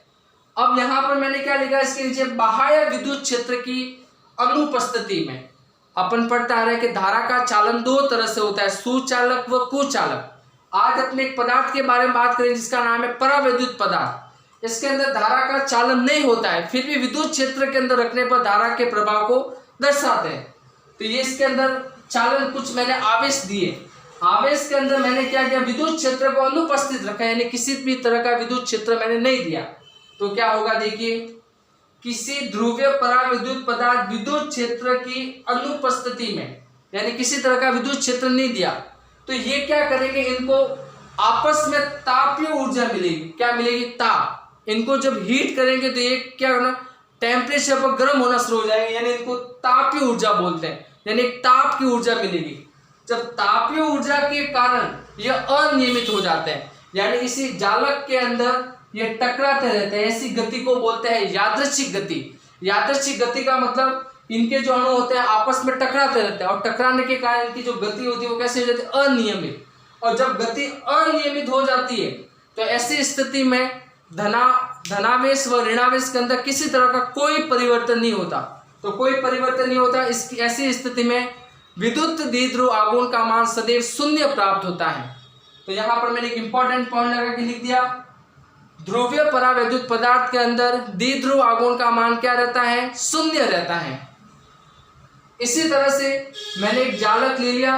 अब यहाँ पर मैंने क्या लिखा, इसके नीचे बाह्य विद्युत क्षेत्र की अनुपस्थिति में। अपन पढ़ता आ रहे कि धारा का चालन दो तरह से होता है, सुचालक व कुचालक। आज अपने एक पदार्थ के बारे में बात करें जिसका नाम है परावैद्युत पदार्थ। इसके अंदर धारा का चालन नहीं होता है, फिर भी विद्युत क्षेत्र के अंदर रखने पर धारा के प्रभाव को दर्शाते हैं। तो ये इसके अंदर चालन, कुछ मैंने आवेश दिए, आवेश के अंदर मैंने क्या किया, विद्युत क्षेत्र को अनुपस्थित रखा, यानी किसी भी तरह का विद्युत क्षेत्र मैंने नहीं दिया। तो क्या होगा, देखिए, किसी ध्रुवीय परावैद्युत पदार्थ विद्युत क्षेत्र की अनुपस्थिति में, यानी किसी तरह का विद्युत क्षेत्र नहीं दिया, तो ये क्या करेंगे, इनको आपस में तापीय ऊर्जा मिलेगी। क्या मिलेगी, ताप। इनको जब हीट करेंगे तो ये क्या होना, टेम्परेचर पर गर्म होना शुरू हो जाएंगे, यानी इनको तापीय ऊर्जा बोलते हैं, यानी ताप की ऊर्जा मिलेगी। जब तापीय ऊर्जा के कारण ये अनियमित हो जाते हैं, यानी इसी जालक के अंदर ये टकराते रहते हैं, ऐसी गति को बोलते हैं यादृच्छिक गति। यादृच्छिक गति का मतलब इनके जो अणु होते हैं आपस में टकराते रहते हैं, और टकराने के कारण इनकी जो गति होती है वो कैसे हो जाती है, अनियमित। और जब गति अनियमित हो जाती है तो ऐसी स्थिति में धनावेश व ऋणावेश के अंदर किसी तरह का कोई परिवर्तन नहीं होता। तो कोई परिवर्तन नहीं होता, इसकी ऐसी स्थिति में विद्युत द्विध्रुव आघूर्ण का मान सदैव शून्य प्राप्त होता है। तो यहाँ पर मैंने एक इंपॉर्टेंट पॉइंट लगा के लिख दिया, ध्रुवीय परावैद्युत पदार्थ के अंदर द्विध्रुव आघूर्ण का मान क्या रहता है, शून्य रहता है। इसी तरह से मैंने एक जालक ले लिया,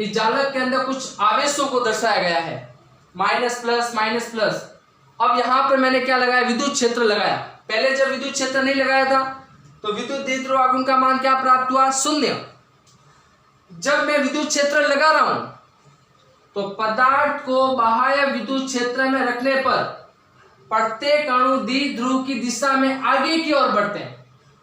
इस जालक के अंदर कुछ आवेशों को दर्शाया गया है, माइनस प्लस माइनस प्लस। अब यहाँ पर मैंने क्या लगाया, विद्युत क्षेत्र लगाया। पहले जब विद्युत क्षेत्र नहीं लगाया था तो विद्युत द्विध्रुव आघूर्ण का मान क्या प्राप्त हुआ, शून्य। जब मैं विद्युत क्षेत्र लगा रहा हूं तो पदार्थ को बाह्य विद्युत क्षेत्र में रखने पर प्रत्येक अणु द्विध्रुव की दिशा में आगे की ओर बढ़ते हैं।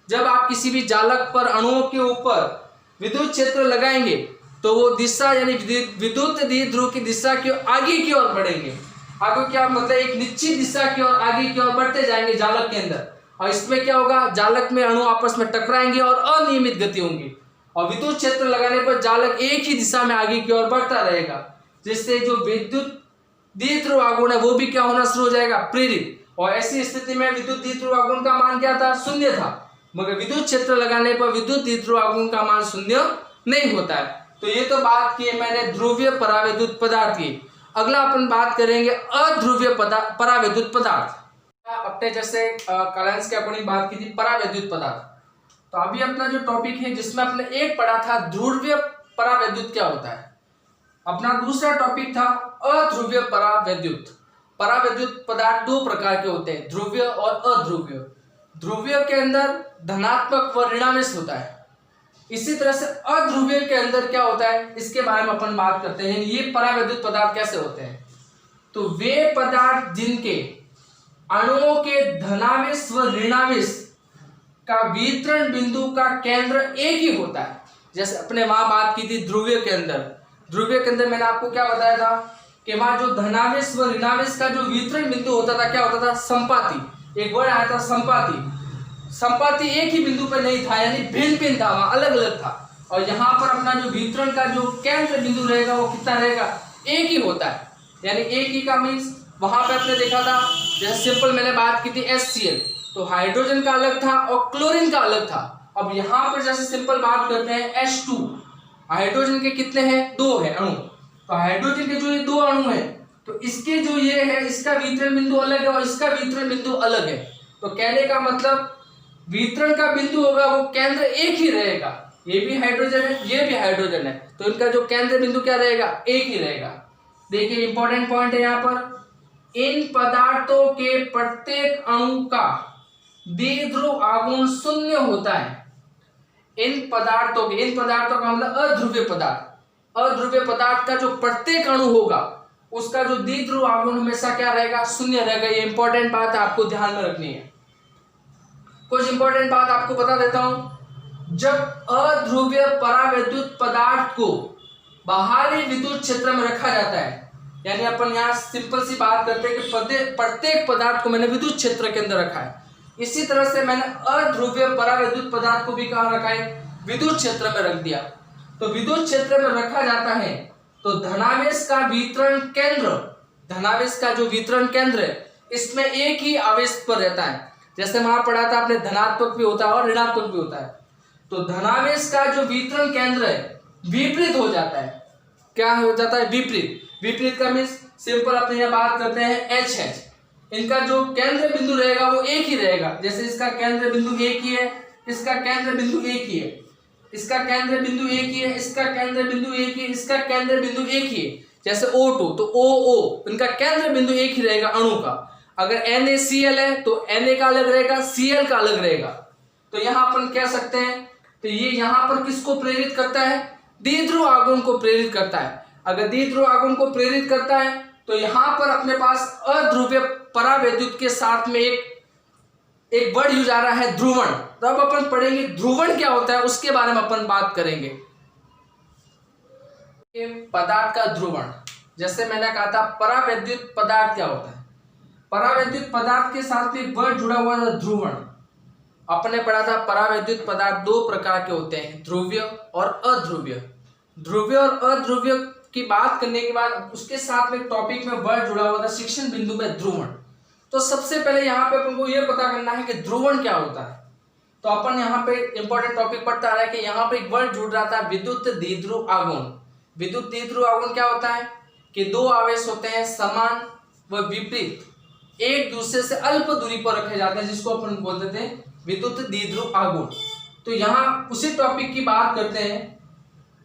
जब आप किसी भी जालक पर अणुओं के ऊपर विद्युत क्षेत्र लगाएंगे तो वो दिशा, यानी विद्युत द्विध्रुव की दिशा की आगे की ओर बढ़ेंगे। आगे क्या मतलब, एक निश्चित दिशा की ओर आगे की ओर बढ़ते जाएंगे जालक के अंदर। और इसमें क्या होगा, जालक में अणु आपस में टकराएंगे और अनियमित गति होंगी। और विद्युत क्षेत्र लगाने पर जालक एक ही दिशा में आगे की ओर बढ़ता रहेगा, जिससे जो विद्युत द्विध्रुव आघूर्ण है वो भी क्या होना शुरू हो जाएगा, प्रेरित। और ऐसी स्थिति में विद्युत द्विध्रुव आघूर्ण का मान क्या था, शून्य था। मगर विद्युत क्षेत्र लगाने पर विद्युत द्विध्रुव आघूर्ण का मान शून्य नहीं होता है। तो ये तो बात की मैंने ध्रुवीय परावैद्युत पदार्थ की। अगला अपन बात करेंगे अध्रुवीय परावैद्युत पदार्थ। अपने जैसे कॉलेंस के अकॉर्डिंग बात की थी परावैद्युत पदार्थ, तो अभी अपना जो टॉपिक है जिसमें अपने एक पढ़ा था ध्रुवीय परावैद्युत क्या होता है, अपना दूसरा टॉपिक था अध्रुवीय परावैद्युत। परावैद्युत पदार्थ दो प्रकार के होते हैं, ध्रुवीय और अध्रुवीय। ध्रुवीय के अंदर धनात्मक व ऋणावेश होता है। इसी तरह से अध्रुवीय के अंदर क्या होता है, इसके बारे में अपन बात करते हैं। ये परावैद्युत पदार्थ कैसे होते हैं, तो वे पदार्थ जिनके अणुओं के धनावेश व ऋणावेश का वितरण बिंदु का केंद्र एक ही होता है। जैसे अपने वहां बात की थी ध्रुवीय के अंदर, ध्रुवीय के अंदर मैंने आपको क्या बताया था कि वहां जो धनावेश व ऋणावेश का जो वितरण बिंदु होता था, क्या होता था, संपाती। एक वर्ड आया था संपाती। संपाती एक ही बिंदु पर नहीं था, यानी भिन्न भिन्न था, वहां अलग अलग था। और यहाँ पर अपना जो वितरण का जो केंद्र बिंदु रहेगा वो कितना रहेगा, एक ही होता है। यानी एक ही का मीन्स वहां पे आपने देखा था, जैसे सिंपल मैंने बात की थी HCl, तो हाइड्रोजन का अलग था और क्लोरीन का अलग था। अब यहाँ पर जैसे सिंपल बात करते हैं H2, हाइड्रोजन के कितने हैं, 2 है अणु। तो हाइड्रोजन के जो ये 2 अणु है, तो इसके जो ये है, इसका वितरण बिंदु अलग है और इसका वितरण बिंदु अलग है। तो कहने का मतलब वितरण का बिंदु होगा वो केंद्र एक ही रहेगा। ये भी हाइड्रोजन है, ये भी हाइड्रोजन है, तो इनका जो केंद्र बिंदु क्या रहेगा, एक ही रहेगा। देखिए इंपॉर्टेंट पॉइंट है यहाँ पर, इन पदार्थों के प्रत्येक अणु का द्विध्रुव आघूर्ण 0 होता है। इन पदार्थों का मतलब अध्रुवीय पदार्थ, अध्रुवीय पदार्थ का जो प्रत्येक अणु होगा उसका जो द्विध्रुव आघूर्ण हमेशा क्या रहेगा, 0 रहेगा। ये इंपॉर्टेंट बात है, आपको ध्यान में रखनी है। कुछ इंपॉर्टेंट बात आपको बता देता हूं। जब अध्रुवीय परावैद्युत पदार्थ को बाहरी विद्युत क्षेत्र में रखा जाता है, यानी अपन यहाँ सिंपल सी बात करते हैं कि प्रत्येक पदार्थ को मैंने विद्युत क्षेत्र के अंदर रखा है, इसी तरह से मैंने अध्रुवीय परावैद्युत पदार्थ को भी कहाँ रखा है, विद्युत क्षेत्र में रख दिया। तो विद्युत क्षेत्र में रखा जाता है तो धनावेश का वितरण केंद्र, धनावेश का जो वितरण केंद्र है, इसमें एक ही आवेश पर रहता है। जैसे वहां पढ़ा था आपने, धनात्मक भी होता है और ऋणात्मक भी होता है। तो धनावेश का जो वितरण केंद्र है विपरीत हो जाता है। क्या हो जाता है, विपरीत। विपरीत का मीन्स सिंपल अपने यहाँ बात करते हैं HH, इनका जो केंद्र बिंदु रहेगा वो एक ही रहेगा। जैसे इसका केंद्र बिंदु एक ही है, इसका केंद्र बिंदु एक ही है, इसका केंद्र बिंदु एक ही है, इसका केंद्र बिंदु एक ही है, इसका केंद्र बिंदु एक ही है। जैसे O2 तो OO, इनका केंद्र बिंदु एक ही रहेगा अणु का। अगर NaCl है तो Na का अलग रहेगा, Cl का अलग रहेगा। तो यहाँ अपन कह सकते हैं, तो ये यहाँ पर किसको प्रेरित करता है, द्विध्रुव आघूर्ण को प्रेरित करता है। अगर द्विध्रुव आघूर्ण को प्रेरित करता है तो यहाँ पर अपने पास अध्रुवीय परावैद्युत के साथ में एक वर्ड यूज आ रहा है, ध्रुवण। तो अब अपन पढ़ेंगे ध्रुवण क्या होता है, उसके बारे में अपन बात करेंगे। पदार्थ का ध्रुवण, जैसे मैंने कहा था परावैद्युत पदार्थ क्या होता है, परावैद्युत पदार्थ के साथ में वर्ड जुड़ा हुआ था ध्रुवण। अपने पढ़ा था परावैद्युत पदार्थ 2 प्रकार के होते हैं, ध्रुवीय और अध्रुवीय। ध्रुवीय और अध्रुवीय की बात करने के बाद उसके साथ में टॉपिक में वर्ड जुड़ा हुआ था शिक्षण बिंदु में ध्रुवण। तो सबसे पहले यहाँ पे अपन को यह पता करना है कि ध्रुवण क्या होता है। तो अपन यहाँ पे इंपॉर्टेंट टॉपिक पढ़ता आ रहा है कि यहाँ पे एक वर्ड जुड़ रहा था, विद्युत द्विध्रुव आघूर्ण। विद्युत द्विध्रुव आघूर्ण क्या होता है कि 2 आवेश होते हैं समान व विपरीत, एक दूसरे से अल्प दूरी पर रखे जाते हैं, जिसको अपन बोलते थे विद्युत द्विध्रुव आघूर्ण। तो यहाँ उसी टॉपिक की बात करते हैं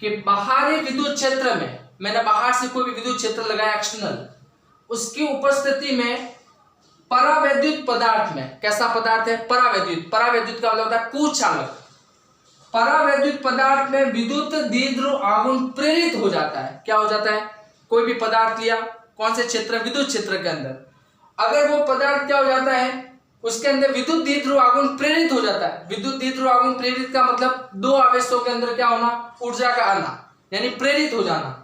कि बाहरी विद्युत क्षेत्र में, मैंने बाहर से कोई भी विद्युत क्षेत्र लगाया एक्सटर्नल, उसकी उपस्थिति में परावैद्युत पदार्थ में, कैसा पदार्थ है, परावैद्युत। परावैद्युत का मतलब होता है कुचालक। परावैद्युत पदार्थ में विद्युत द्विध्रुव आघूर्ण प्रेरित हो जाता है। क्या हो जाता है, कोई भी पदार्थ लिया, कौन से क्षेत्र, विद्युत क्षेत्र के अंदर, अगर वो पदार्थ क्या हो जाता है, उसके अंदर विद्युत द्विध्रुव आघूर्ण प्रेरित हो जाता है। विद्युत द्विध्रुव आघूर्ण प्रेरित का मतलब 2 आवेशों के अंदर क्या होना, ऊर्जा का आना, यानी प्रेरित हो जाना।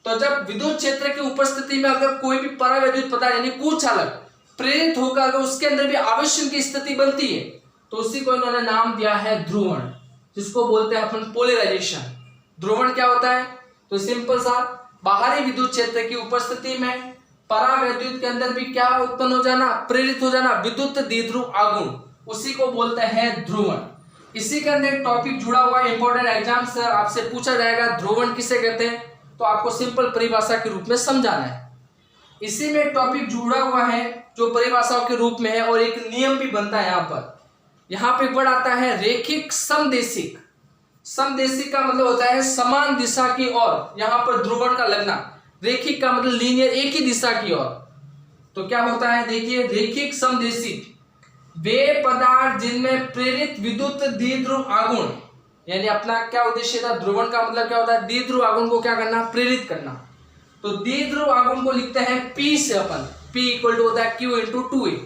तो जब विद्युत क्षेत्र की उपस्थिति में अगर कोई भी परावैद्युत पदार्थ यानी कुचालक प्रेरित होकर अगर उसके अंदर भी आवेशन की स्थिति बनती है, तो उसी को इन्होंने नाम दिया है ध्रुवण, जिसको बोलते हैं अपन पोलराइजेशन। ध्रुवण क्या होता है, तो सिंपल सा, बाहरी विद्युत क्षेत्र की उपस्थिति में परावैद्युत के अंदर भी क्या उत्पन्न हो जाना, प्रेरित हो जाना, विद्युत द्विध्रुव आघूर्ण, उसी को बोलते हैं ध्रुवण। इसी के अंदर एक टॉपिक जुड़ा हुआ है, इंपॉर्टेंट एग्जाम से आपसे पूछा जाएगा ध्रुवण किसे कहते हैं, तो आपको सिंपल परिभाषा के रूप में समझाना है। इसी में एक टॉपिक जुड़ा हुआ है जो परिभाषाओं के रूप में है, और एक नियम भी बनता है। यहाँ पे वर्ड आता है रेखिक समदेशिक। समदेशिक का मतलब होता है समान दिशा की ओर, यहाँ पर ध्रुवण का लगना। रेखिक का मतलब लीनियर, एक ही दिशा की ओर। तो क्या होता है, देखिए रैखिक समदेशी वे पदार्थ जिनमें प्रेरित विद्युत द्विध्रुव आघूर्ण, यानी अपना क्या उद्देश्य था, ध्रुवण का मतलब क्या होता है, द्विध्रुव आघूर्ण को क्या करना, प्रेरित करना। तो द्विध्रुव आघूर्ण को लिखते हैं P से अपन, P इक्वल टू होता है Q इंटू 2A।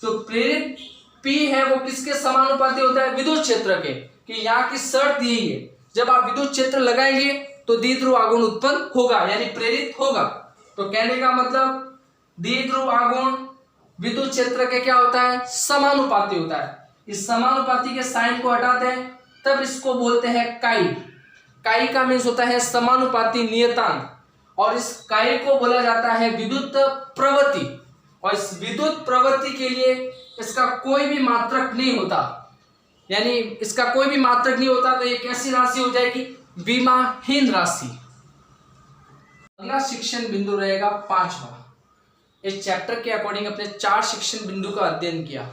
तो प्रेरित P है वो किसके समानुपाती होता है, विद्युत क्षेत्र के। कि यहाँ की शर्त यही है, जब आप विद्युत क्षेत्र लगाएंगे तो द्विध्रुव आघूर्ण उत्पन्न होगा, यानी प्रेरित होगा। तो कहने का मतलब द्विध्रुव आघूर्ण विद्युत क्षेत्र के क्या होता है, समानुपाती होता है। इस समानुपाती के साइन को हटाते हैं तब इसको बोलते हैं काई। काई का मीन्स होता है समानुपाती नियतांक, और इस काई को बोला जाता है विद्युत प्रवृत्ति। और इस विद्युत प्रवृत्ति के लिए इसका कोई भी मात्रक नहीं होता, यानी इसका कोई भी मात्रक नहीं होता, तो ये कैसी राशि हो जाएगी, विमाहीन राशि। अगला शिक्षण बिंदु रहेगा 5वां। इस चैप्टर के अकॉर्डिंग अपने 4 शिक्षण बिंदु का अध्ययन किया।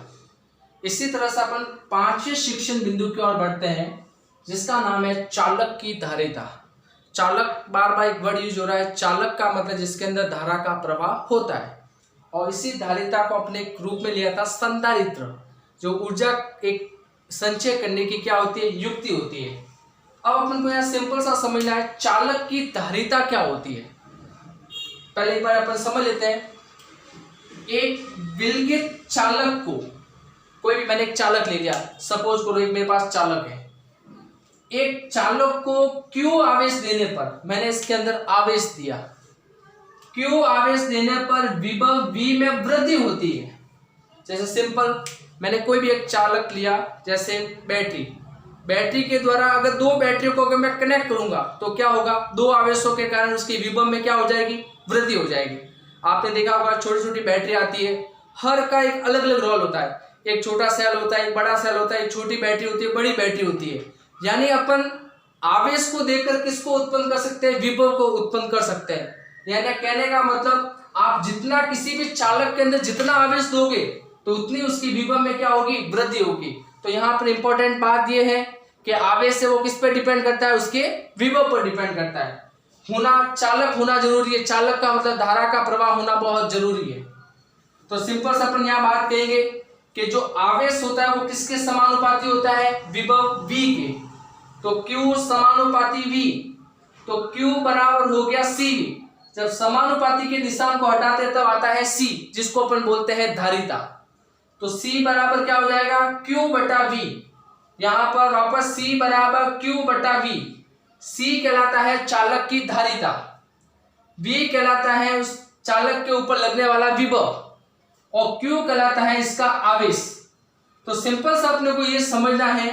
इसी तरह से अपन 5वें शिक्षण बिंदु की ओर बढ़ते हैं, जिसका नाम है चालक की धारिता। चालक, बार बार एक वर्ड यूज हो रहा है, चालक का मतलब जिसके अंदर धारा का प्रवाह होता है। और इसी धारिता को अपने एक रूप में लिया था संधारित्र, जो ऊर्जा एक संचय करने की क्या होती है, युक्ति होती है। अब अपन को यहाँ सिंपल सा समझना है चालक की धारिता क्या होती है। पहले एक बार अपन समझ लेते हैं। एक विलगित चालक को, कोई भी, मैंने एक चालक ले लिया, सपोज करो एक मेरे पास चालक है। एक चालक को Q आवेश देने पर, मैंने इसके अंदर आवेश दिया, Q आवेश देने पर विभव V में वृद्धि होती है। जैसे सिंपल, मैंने कोई भी एक चालक लिया, जैसे बैटरी। बैटरी के द्वारा अगर 2 बैटरियों को अगर मैं कनेक्ट करूंगा तो क्या होगा, 2 आवेशों के कारण उसकी विभव में क्या हो जाएगी, वृद्धि हो जाएगी। आपने देखा होगा छोटी छोटी बैटरी आती है, हर का एक अलग अलग रोल होता है। एक छोटा सेल होता है, एक बड़ा सेल होता है, एक छोटी बैटरी होती है, बड़ी बैटरी होती है। यानी अपन आवेश को देकर किसको उत्पन्न कर सकते हैं, विभव को उत्पन्न कर सकते हैं। यानी कहने का मतलब आप जितना किसी भी चालक के अंदर जितना आवेश दोगे तो उतनी उसकी विभव में क्या होगी, वृद्धि होगी। तो यहाँ पर इंपॉर्टेंट बात यह है कि आवेश से वो किस पे डिपेंड करता है, उसके विभव पर डिपेंड करता है। चालक होना जरूरी है, चालक का मतलब धारा का प्रवाह होना बहुत जरूरी है। तो सिंपल से अपन यहाँ बात कहेंगे कि जो आवेश होता है वो किसके समानुपाती होता है, विभव V के। तो Q समानुपाती V, तो Q बराबर हो गया C। जब समानुपाती के निशान को हटाते तब आता है C, जिसको अपन बोलते हैं धारिता। तो C बराबर क्या हो जाएगा, Q बटा V। यहां पर वापस C बराबर Q बटा V। C कहलाता है चालक की धारिता, V कहलाता है उस चालक के ऊपर लगने वाला विभव, और Q कहलाता है इसका आवेश। तो सिंपल सा अपने को ये समझना है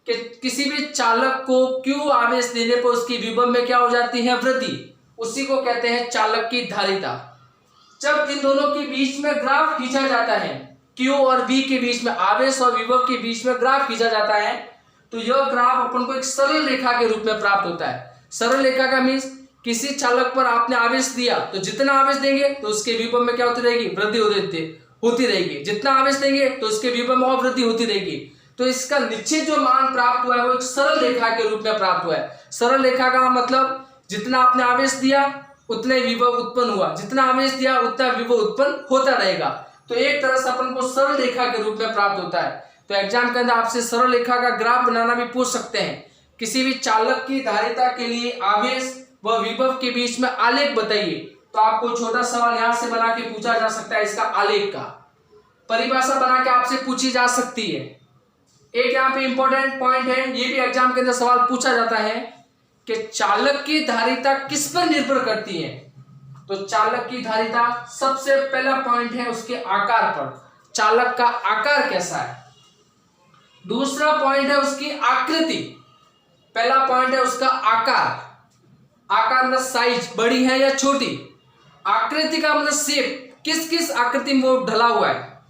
कि किसी भी चालक को Q आवेश देने पर उसकी विभव में क्या हो जाती है, वृद्धि। उसी को कहते हैं चालक की धारिता। जब इन दोनों के बीच में ग्राफ खींचा जाता है, Q और V के बीच में, आवेश और विभव के बीच में ग्राफ खींचा जाता है, तो यह ग्राफ अपन को एक सरल रेखा के रूप में प्राप्त होता है। सरल रेखा का मीन्स किसी चालक पर आपने आवेश दिया तो जितना आवेश देंगे तो उसके विभव में क्या होती रहेगी, वृद्धि होती रहेगी। जितना आवेश देंगे तो उसके विभव में और वृद्धि होती रहेगी। तो इसका निश्चित जो मान प्राप्त हुआ है वो एक सरल रेखा के रूप में प्राप्त हुआ है। सरल रेखा का मतलब जितना आपने आवेश दिया उतने विभव उत्पन्न हुआ, जितना आवेश दिया उतना विभव उत्पन्न होता रहेगा। तो एक तरह से अपन को सरल रेखा के रूप में प्राप्त होता है। तो एग्जाम के अंदर आपसे सरल रेखा का ग्राफ बनाना भी पूछ सकते हैं। किसी भी चालक की धारिता के लिए आवेश व विभव के बीच में आलेख बताइए, तो आपको छोटा सवाल यहां से बना के पूछा जा सकता है। इसका आलेख का परिभाषा बना के आपसे पूछी जा सकती है। एक यहाँ पे इंपॉर्टेंट पॉइंट है, ये भी एग्जाम के अंदर सवाल पूछा जाता है कि चालक की धारिता किस पर निर्भर करती है। तो चालक की धारिता सबसे पहला पॉइंट है उसके आकार पर, चालक का आकार कैसा है। दूसरा पॉइंट है उसकी आकृति। पहला पॉइंट है उसका आकार, आकार मतलब साइज बड़ी है या छोटी। आकृति का मतलब शेप, किस किस आकृति में वो ढला हुआ है।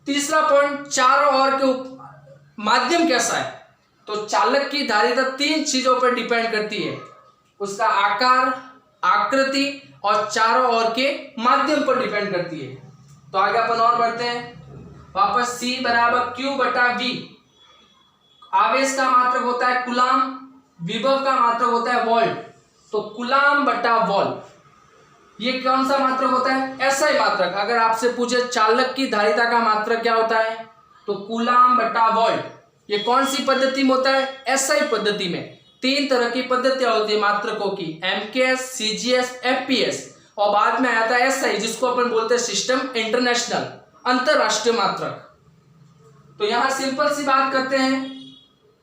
तीसरा पॉइंट चारों ओर के माध्यम कैसा है। तो चालक की धारिता 3 चीजों पर डिपेंड करती है, उसका आकार, आकृति और चारों ओर के माध्यम पर डिपेंड करती है। तो आगे अपन और बढ़ते हैं। वापस C बराबर Q बटा V। आवेश का मात्रक होता है कूलाम, विभव का मात्रक होता है वोल्ट। तो कूलाम बटा वोल्ट, ये कौन सा मात्रक होता है? एसआई मात्रक। अगर आपसे पूछे चालक की धारिता का मात्रक क्या होता है, तो कूलाम बटा वोल्ट। ये कौन सी पद्धति में होता है? एसआई पद्धति में। 3 तरह की पद्धतियां होती है मात्रकों की, एमकेएस, सीजीएस, एफपीएस, और बाद में आया था एसआई, जिसको अपन बोलते हैं सिस्टम इंटरनेशनल, अंतरराष्ट्रीय मात्रक। तो यहां सिंपल सी बात करते हैं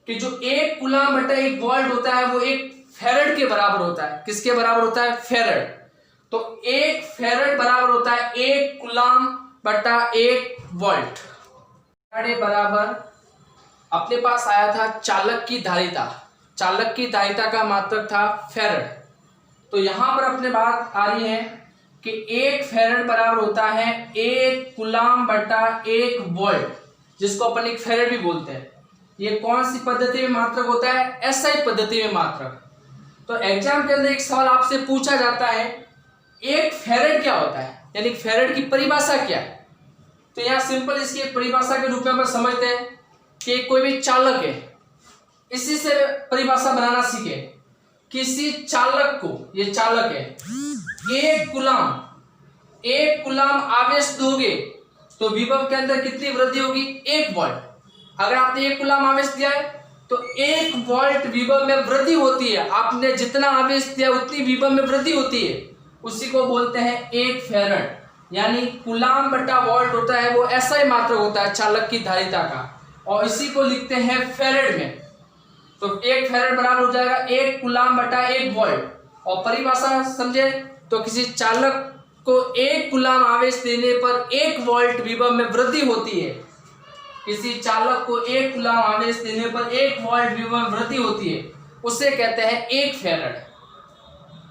कि जो 1 कूलाम बटा 1 वोल्ट होता है वो 1 फेरेड के बराबर होता है। किसके बराबर होता है? फेरेड। तो 1 फेरेड बराबर होता है 1 कूलाम बटा 1 वोल्ट। बराबर अपने पास आया था चालक की धारिता। चालक की धारिता का मात्रक था फेरेड। तो यहां पर अपने बात आ रही है कि 1 फेरेड बराबर होता है 1 कूलाम बटा 1 वोल्ट, जिसको अपन एक फेरेड भी बोलते हैं। ये कौन सी पद्धति में मात्रक होता है? एसआई पद्धति में मात्रक। तो एग्जाम के अंदर एक सवाल आपसे पूछा जाता है, 1 फेरेड क्या होता है, यानी फेरेड की परिभाषा क्या है? तो यहाँ सिंपल इसकी एक परिभाषा के रूप में हम समझते हैं कि कोई भी चालक है, इसी से परिभाषा बनाना सीखे। किसी चालक को, ये चालक है, 1 कूलाम आवेश दोगे तो विभव के अंदर कितनी वृद्धि होगी? 1 वोल्ट। अगर आपने 1 कूलाम आवेश दिया है तो 1 वोल्ट विभव में वृद्धि होती है। आपने जितना आवेश दिया उतनी विभव में वृद्धि होती है, उसी को बोलते हैं 1 फेरेड। यानी कूलाम बटा वोल्ट होता है वो एसआई मात्रक होता है चालक की धारिता का, और इसी को लिखते हैं फेरेड में। तो 1 फेरेड बराबर हो जाएगा 1 कूलाम बटा 1 वोल्ट। और परिभाषा समझे तो किसी चालक को 1 कूलाम आवेश देने पर 1 वोल्ट विभव में वृद्धि होती है। किसी चालक को 1 कूलाम आवेश देने पर 1 वोल्ट विभव में वृद्धि होती है, उसे कहते हैं 1 फेरेड।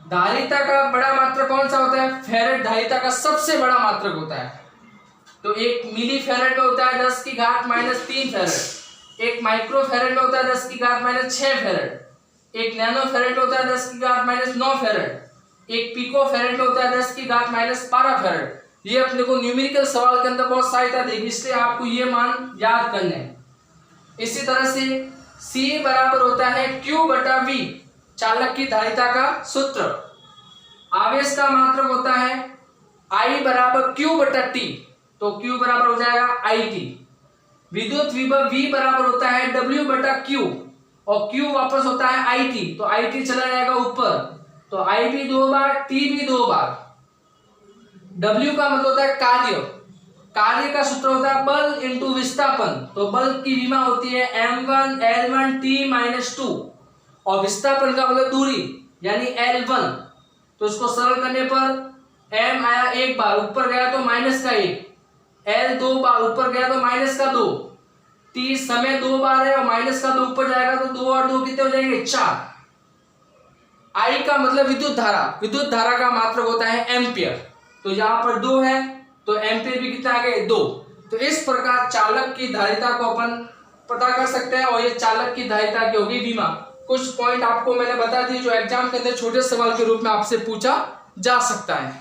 धारिता का बड़ा मात्रक कौन सा होता है? फेरेड धारिता का सबसे बड़ा मात्रक होता है। तो 1 मिली फेरेड में होता है 10 की घात -3 फेरेड, 1 माइक्रो फेरेड में होता है 10 की घात -6 फेरेड, 1 नैनो फेरेड में होता है 10 की घात -9 फेरेड, 1 पिको फेरेड में होता है 10 की घात -12 फेरेड। ये अपने को न्यूमेरिकल सवाल के अंदर बहुत सहायता देगी, इसलिए आपको ये मान याद करने हैं। इसी तरह से C बराबर होता है Q बटा V, चालक की धारिता का सूत्र। आवेश का मात्रक होता है I बराबर Q बटा T, तो Q बराबर हो जाएगा IT। विद्युत विभव V बराबर होता है W बटा Q, और Q वापस होता है IT, तो IT चला जाएगा ऊपर, तो I भी 2 बार, T भी 2 बार। W का मतलब होता है कार्य। कार्य का सूत्र होता है बल इंटू विस्थापन, तो बल की विमा होती है m1 L1 T-2, और विस्थापन का मतलब दूरी यानी L1। तो इसको सरल करने पर m आया 1 बार, ऊपर गया तो -1, L 2 बार ऊपर गया तो -2, T समय 2 बार है और -2 ऊपर जाएगा तो 2 और 2 कितने हो जाएंगे? 4। I का मतलब विद्युत धारा। विद्युत धारा का मात्रक होता है एम्पियर, तो यहाँ पर 2 है तो एम्पियर भी कितना आ गए? 2। तो इस प्रकार चालक की धारिता को अपन पता कर सकते हैं, और ये चालक की धारिता की होगी विमा। कुछ पॉइंट आपको मैंने बता दिए जो एग्जाम के अंदर छोटे सवाल के रूप में आपसे पूछा जा सकता है।